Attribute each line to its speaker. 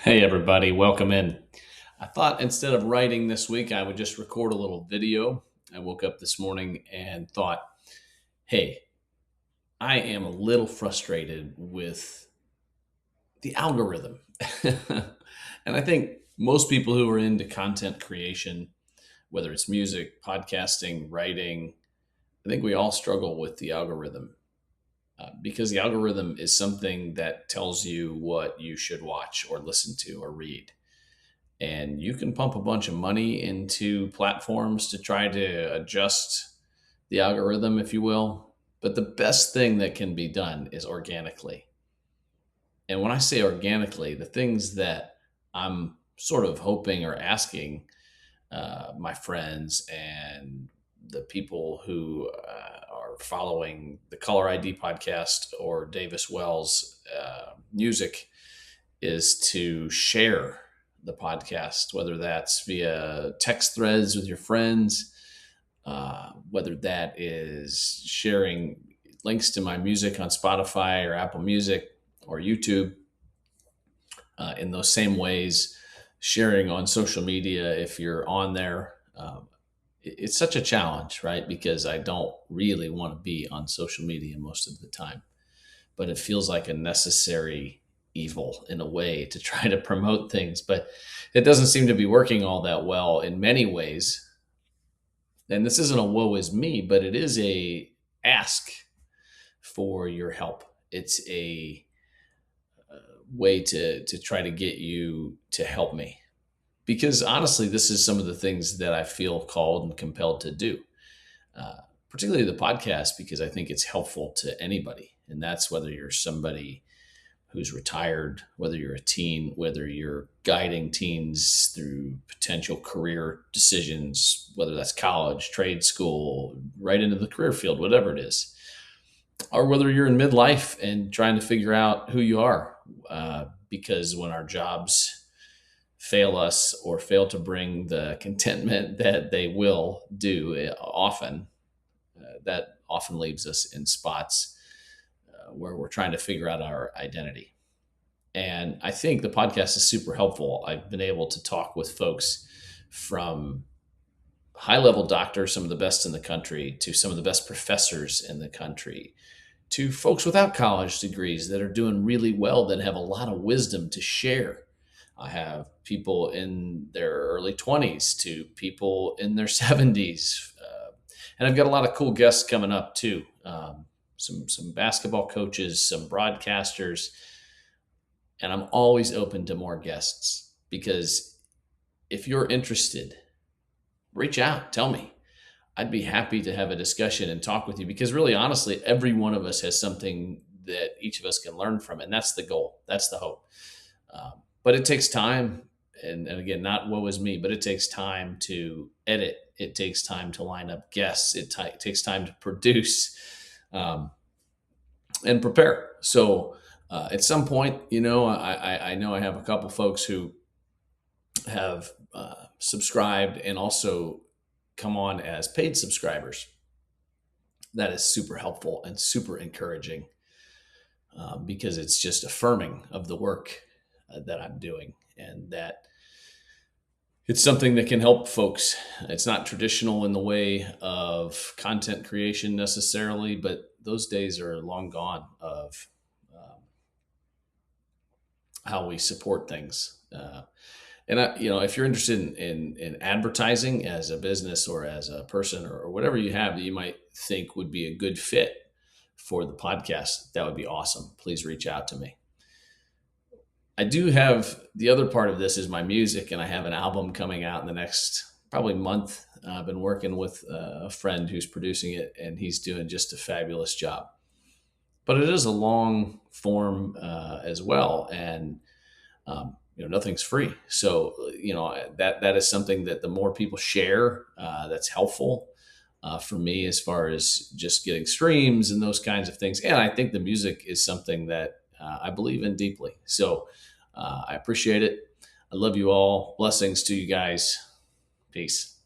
Speaker 1: Hey, everybody, welcome in. I thought instead of writing this week, I would just record a little video. I woke up this morning and thought, hey, I am a little frustrated with the algorithm. And I think most people who are into content creation, whether it's music, podcasting, writing, I think we all struggle with the algorithm because the algorithm is something that tells you what you should watch or listen to or read. And you can pump a bunch of money into platforms to try to adjust the algorithm, if you will. But the best thing that can be done is organically. And when I say organically, the things that I'm sort of hoping or asking my friends and the people who are following the Color ID podcast or Davis Wells music is to share the podcast, whether that's via text threads with your friends, whether that is sharing links to my music on Spotify or Apple Music or YouTube, in those same ways, sharing on social media if you're on there. It's such a challenge, right? Because I don't really want to be on social media most of the time, but it feels like a necessary evil in a way to try to promote things. But it doesn't seem to be working all that well in many ways. And this isn't a woe is me, but it is a ask for your help. It's a way to try to get you to help me. Because honestly, this is some of the things that I feel called and compelled to do, uh, particularly the podcast, because I think it's helpful to anybody. And that's whether you're somebody who's retired, whether you're a teen, whether you're guiding teens through potential career decisions, whether that's college, trade school, right into the career field, whatever it is, or whether you're in midlife and trying to figure out who you are. Because when our jobs fail us or fail to bring the contentment that they will do often, that often leaves us in spots where we're trying to figure out our identity. And I think the podcast is super helpful. I've been able to talk with folks from high level doctors, some of the best in the country, to some of the best professors in the country, to folks without college degrees that are doing really well, that have a lot of wisdom to share. I have people in their early 20s to people in their 70s. And I've got a lot of cool guests coming up too. Some basketball coaches, some broadcasters, and I'm always open to more guests because if you're interested, reach out, tell me. I'd be happy to have a discussion and talk with you because really honestly, every one of us has something that each of us can learn from, and that's the goal. That's the hope. But it takes time, and again, not woe is me, but it takes time to edit. It takes time to line up guests. It takes time to produce um, and prepare. So at some point, I know I have a couple folks who have subscribed and also come on as paid subscribers. That is super helpful and super encouraging because it's just affirming of the work that I'm doing and that it's something that can help folks. It's not traditional in the way of content creation necessarily, but those days are long gone of how we support things. If you're interested in advertising as a business or as a person or whatever you have that you might think would be a good fit for the podcast, that would be awesome. Please reach out to me. I do have the other part of this is my music, and I have an album coming out in the next probably month. I've been working with a friend who's producing it, and he's doing just a fabulous job. But it is a long form as well, and nothing's free. So that is something that the more people share, that's helpful for me as far as just getting streams and those kinds of things. And I think the music is something that I believe in deeply. So I appreciate it. I love you all. Blessings to you guys. Peace.